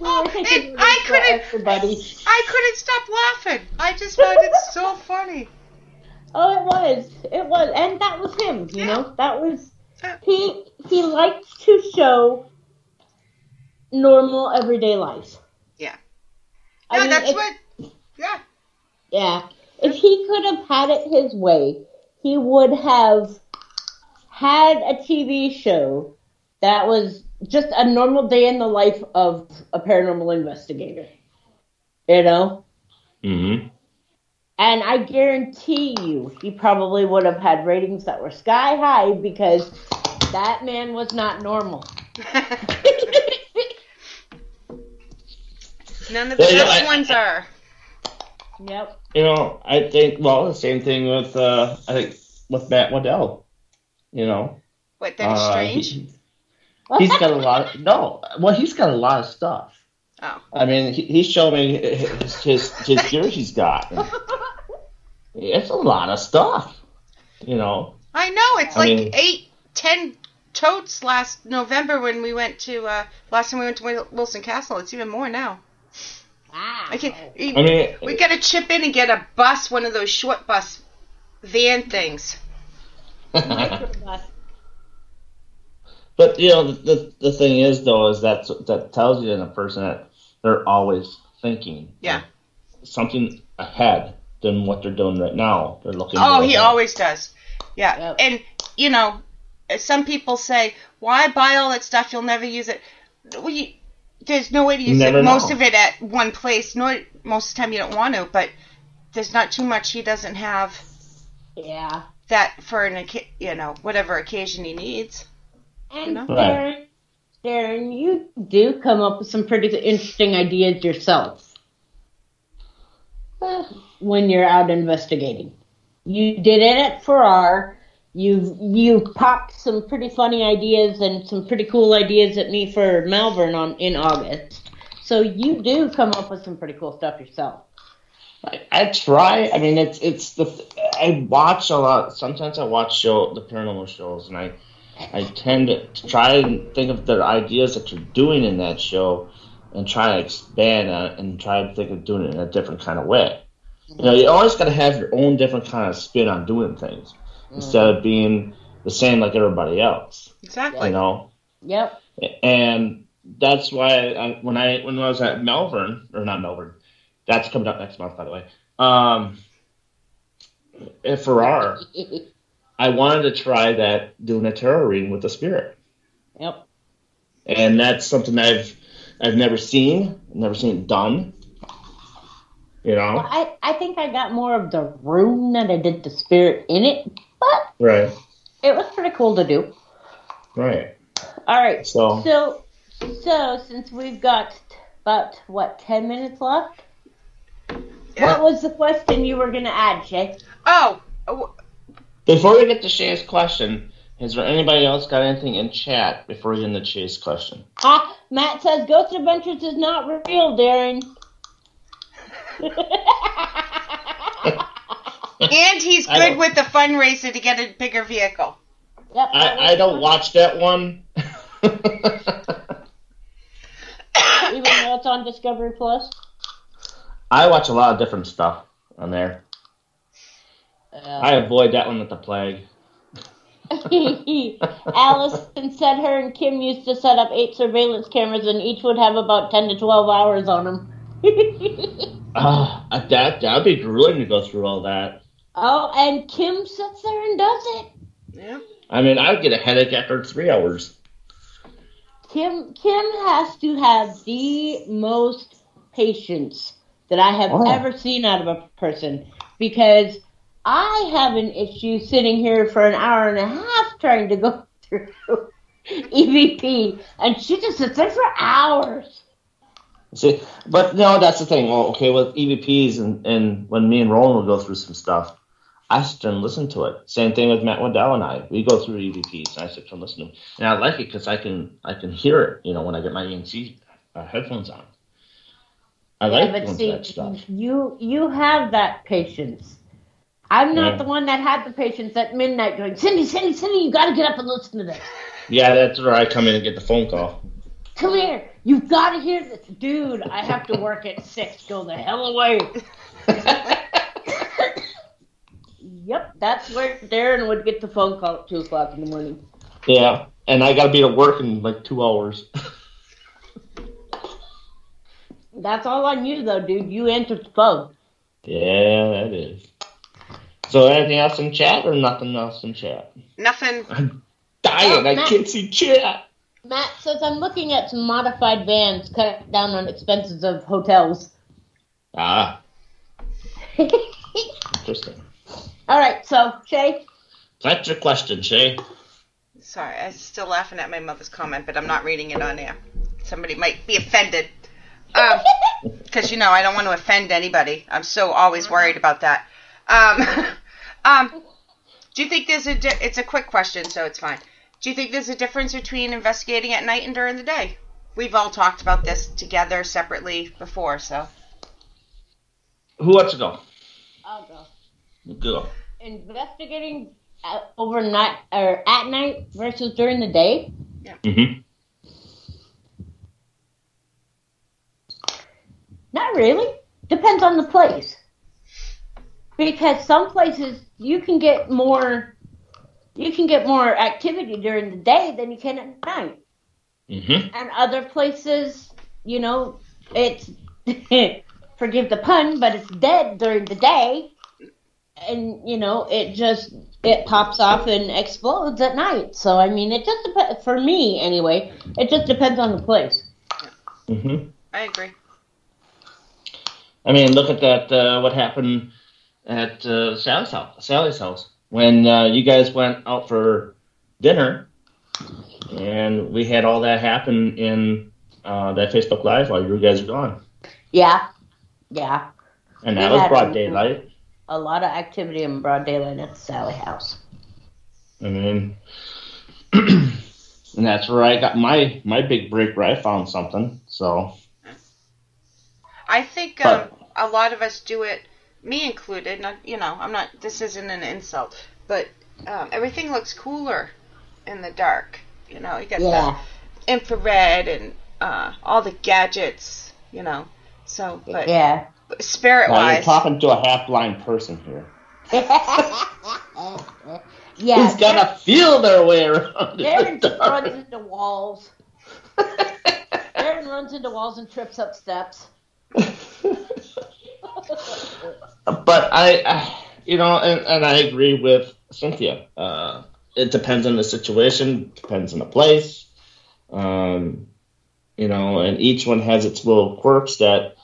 And I couldn't stop laughing. I just found it so funny. Oh, it was, and that was him. You know, that was he liked to show normal everyday life. Yeah. I mean, Yeah. If he could have had it his way, he would have had a TV show that was just a normal day in the life of a paranormal investigator. You know? Mm-hmm. And I guarantee you, he probably would have had ratings that were sky high because that man was not normal. None of the best ones are. Yep. You know, I think, the same thing with, with Matt Waddell, you know. What, that is strange? He's got a lot of, he's got a lot of stuff. Oh. I mean, he showed me his gear he's got. It's a lot of stuff, you know. I know, it's 8-10 totes last November when we went to, last time we went to Wilson Castle. It's even more now. Wow. We got to chip in and get a bus, one of those short bus van things. But, you know, the thing is, though, is that tells you in a person that they're always thinking. Yeah. Something ahead than what they're doing right now. They're looking. Oh, he always does. Yeah. Yep. And, you know, some people say, why buy all that stuff? You'll never use it. Well, there's no way to use most of it at one place. Most of the time you don't want to, but there's not too much he doesn't have. Yeah. That for whatever occasion he needs. And you know? Darren, you do come up with some pretty interesting ideas yourself when you're out investigating. You did it at Farrar. You popped some pretty funny ideas and some pretty cool ideas at me for Malvern in August. So you do come up with some pretty cool stuff yourself. I try. I mean, I watch a lot. Sometimes I watch the paranormal shows, and I tend to try and think of the ideas that you're doing in that show, and try to expand on it, and try to think of doing it in a different kind of way. You know, you always got to have your own different kind of spin on doing things instead of being the same like everybody else. Exactly. You know. Yep. And that's why when I was at Melbourne, or not Melbourne, that's coming up next month, by the way. At Farrar, I wanted to try that, doing a tarot reading with the spirit. Yep. And that's something I've never seen it done. You know? Well, I think I got more of the room than I did the spirit in it, but Right. it was pretty cool to do. Right. All right. So since we've got about 10 minutes left, Yeah. what was the question you were going to add, Shay? Oh, before we get to Shay's question, has there anybody else got anything in chat before we get into Shay's question? Matt says Ghost Adventures is not real, Darren. and he's good with the fundraiser to get a bigger vehicle. Yep, I don't watch that one. Even though it's on Discovery Plus. I watch a lot of different stuff on there. I avoid that one with the plague. Allison said her and Kim used to set up 8 surveillance cameras and each would have about 10 to 12 hours on them. That'd be grueling to go through all that. Oh, and Kim sits there and does it. Yeah. I mean, I'd get a headache after 3 hours. Kim has to have the most patience that I have ever seen out of a person, because I have an issue sitting here for an hour and a half trying to go through EVP, and she just sits there for hours. See, but no, that's the thing. Well, okay, with EVPs and when me and Roland will go through some stuff, I sit there and listen to it. Same thing with Matt Waddell and I. We go through EVPs, and I sit there and listen to them. And I like it because I can hear it, you know, when I get my ENC headphones on. I like doing that stuff. You have that patience. I'm not the one that had the patience at midnight going, Cindy, you got to get up and listen to this. Yeah, that's where I come in and get the phone call. Come here. You've got to hear this. Dude, I have to work at 6. Go the hell away. Yep, that's where Darren would get the phone call at 2 o'clock in the morning. Yeah, and I got to be at work in like 2 hours. That's all on you, though, dude. You answered the phone. Yeah, that is. So anything else in chat or nothing else in chat? Nothing. I'm dying. I can't see chat. Matt says, I'm looking at some modified vans, cut down on expenses of hotels. Interesting. All right, so, Shay? That's your question, Shay. Sorry, I'm still laughing at my mother's comment, but I'm not reading it on air. Somebody might be offended. Because, I don't want to offend anybody. I'm so always worried about that. Do you think there's it's a quick question, so it's fine. Do you think there's a difference between investigating at night and during the day? We've all talked about this together separately before, so. Who wants to go? I'll go. Go. Investigating overnight or at night versus during the day? Yeah. Mm-hmm. Not really. Depends on the place. Because some places you can get more activity during the day than you can at night. Mm-hmm. And other places, it's forgive the pun, but it's dead during the day. And, it pops off and explodes at night. So, I mean, it just depends, for me anyway, it just depends on the place. Mm-hmm. I agree. I mean, look at that, what happened at Sally's house. When you guys went out for dinner, and we had all that happen in that Facebook Live while you guys were gone. Yeah. And that was broad daylight. A lot of activity in broad daylight at the Sally house. I mean, and that's where I got my big break where I found something. So, I think a lot of us do it, me included. Not, I'm not. This isn't an insult, but everything looks cooler in the dark. You got the infrared and all the gadgets. So, but spirit-wise, you're talking to a half-blind person here. Yeah, who's gotta feel their way around. Darren runs into walls. Darren runs into walls and trips up steps. But I and I agree with Cynthia. It depends on the situation, depends on the place. And each one has its little quirks that,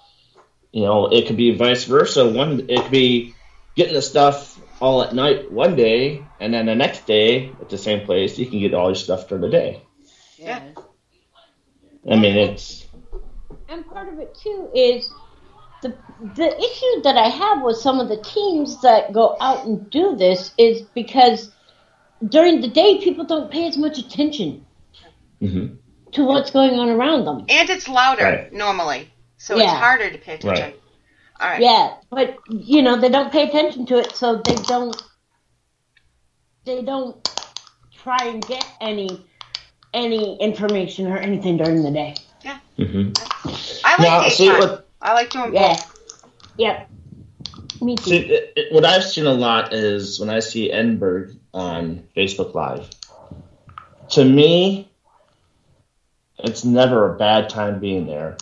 it could be vice versa. It could be getting the stuff all at night one day, and then the next day at the same place, you can get all your stuff during the day. Yeah. I mean, it's... And part of it, too, is the issue that I have with some of the teams that go out and do this is because during the day, people don't pay as much attention to what's going on around them. And it's louder, normally, so it's harder to pay attention. Right. All right. Yeah, but, they don't pay attention to it, so they don't try and get any information or anything during the day. Yeah. Mm-hmm. I like daytime. I like doing both. Yeah. Me too. See, what I've seen a lot is when I see Edinburgh on Facebook Live. To me, it's never a bad time being there.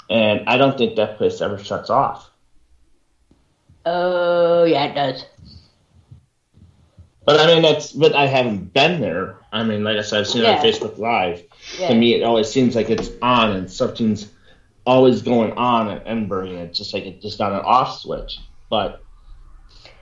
And I don't think that place ever shuts off. Oh, yeah, it does. But I mean, but I haven't been there. I mean, like I said, I've seen it on Facebook Live. Yeah. To me, it always seems like it's on and something's always going on at Edinburgh, and it's just like it just got an off switch. But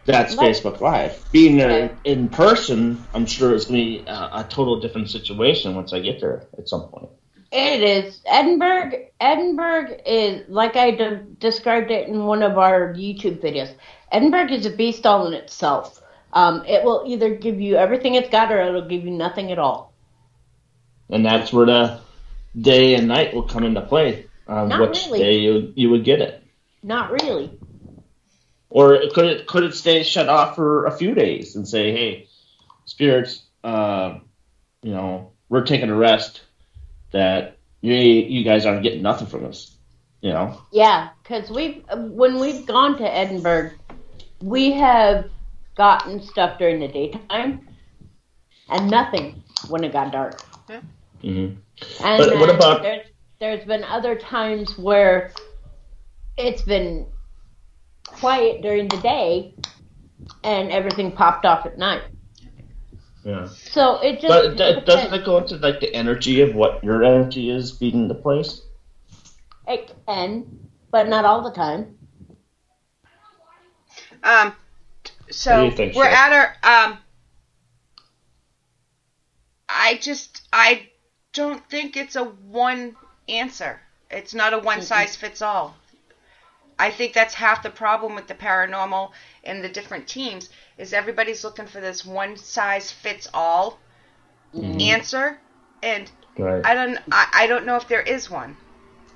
that's Facebook Live. Being there in person, I'm sure it's going to be a total different situation once I get there at some point. It is. Edinburgh is, like I described it in one of our YouTube videos, Edinburgh is a beast all in itself. It will either give you everything it's got or it'll give you nothing at all. And that's where the day and night will come into play. Which day you would get it. Not really. Or could it stay shut off for a few days and say, hey, spirits, we're taking a rest, that you guys aren't getting nothing from us, Yeah, because when we've gone to Edinburgh, we have gotten stuff during the daytime and nothing when it got dark. Yeah. Mm-hmm. And but what about... There's been other times where it's been quiet during the day and everything popped off at night. Yeah. So it just... But doesn't it go into like the energy of what your energy is feeding the place? It can, but not all the time. So What do you think, we're Shay? at our I don't think it's a one answer. It's not a one size fits all. I think that's half the problem with the paranormal and the different teams is everybody's looking for this one size fits all answer, and Right. I don't know if there is one.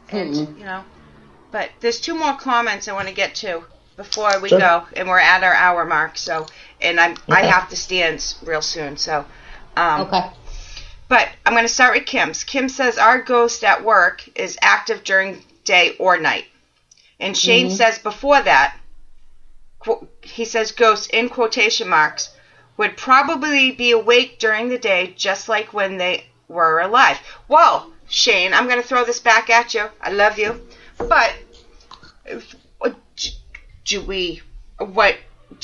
And but there's two more comments I want to get to before we go, and we're at our hour mark. So, and I have to stand real soon. So, Okay. But I'm going to start with Kim's. Kim says our ghost at work is active during day or night. And Shane says before that, he says ghosts in quotation marks would probably be awake during the day just like when they were alive. Well, Shane, I'm going to throw this back at you. I love you. But do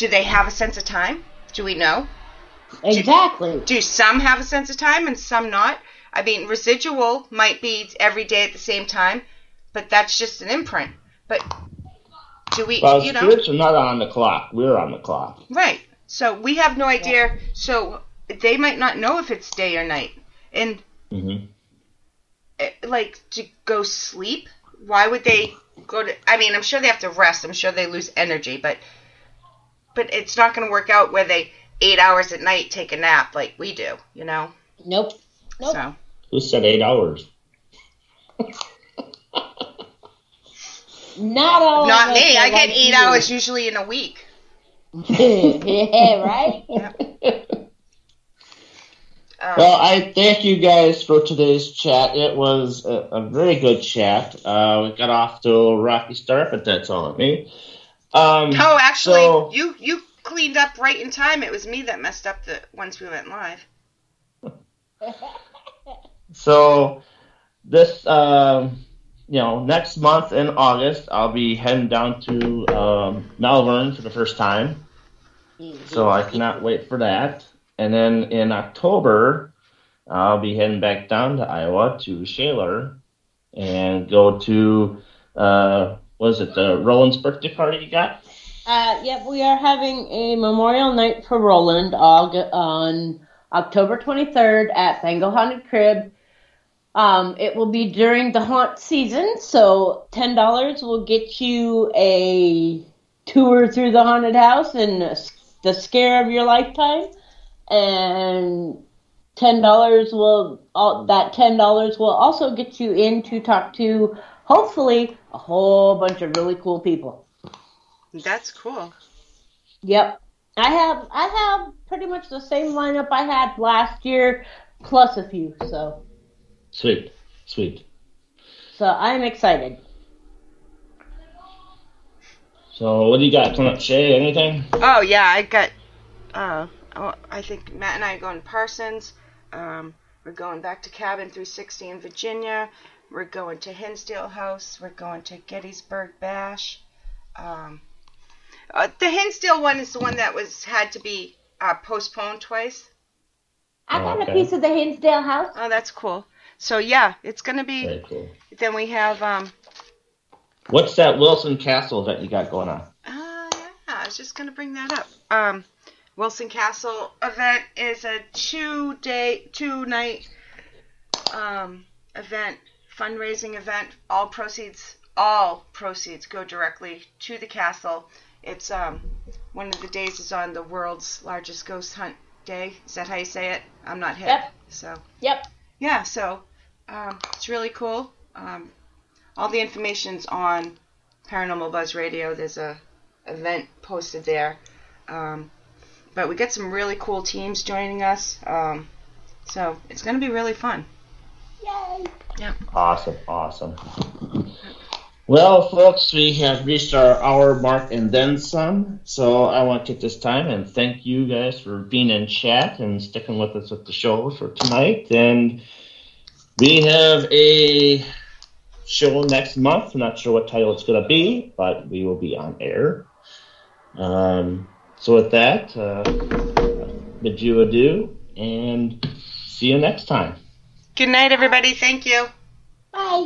they have a sense of time? Do we know? Exactly. Do some have a sense of time and some not? I mean, residual might be every day at the same time, but that's just an imprint. But do we, Well, spirits are not on the clock. We're on the clock. Right. So we have no idea. So they might not know if it's day or night. And, to go sleep, why would they go to, I mean, I'm sure they have to rest. I'm sure they lose energy, but it's not going to work out where they 8 hours at night take a nap like we do, Nope. So. Who said 8 hours? Not all. Not of us me. are I get like 8 you. hours usually in a week. Yeah, right? Well, I thank you guys for today's chat. It was a very good chat. We got off to a rocky start, but that's all on me. Oh, actually, so, you cleaned up right in time. It was me that messed up once we went live. So this, next month in August, I'll be heading down to Melbourne for the first time. So I cannot wait for that. And then in October, I'll be heading back down to Iowa to Shaler and go to, the Roland's birthday party you got? Yep, we are having a memorial night for Roland on October 23rd at Bengal Haunted Crib. It will be during the haunt season, so $10 will get you a tour through the haunted house and the scare of your lifetime. And $10 will also get you in to talk to, hopefully, a whole bunch of really cool people. That's cool. Yep. I have pretty much the same lineup I had last year, plus a few, so. Sweet. So I'm excited. So what do you got coming up, Shay? Anything? Oh, yeah, I got, I think Matt and I are going to Parsons. We're going back to Cabin 360 in Virginia. We're going to Hinsdale House. We're going to Gettysburg Bash. The Hinsdale one is the one that had to be postponed twice. I got a piece of the Hinsdale house. Oh, that's cool. So, yeah, it's going to be... Very cool. Then we have... What's that Wilson Castle that you got going on? Yeah, I was just going to bring that up. Wilson Castle event is a 2-night event, fundraising event. All proceeds go directly to the castle. It's one of the days is on the world's largest ghost hunt day. Is that how you say it? I'm not hip. Yep. So. Yep. Yeah. So it's really cool. All the information's on Paranormal Buzz Radio. There's a event posted there. But we got some really cool teams joining us. So it's going to be really fun. Yay! Yeah. Awesome. Well, folks, we have reached our hour mark and then some. So I want to take this time and thank you guys for being in chat and sticking with us at the show for tonight. And we have a show next month. I'm not sure what title it's going to be, but we will be on air. So with that, bid you adieu and see you next time. Good night, everybody. Thank you. Bye.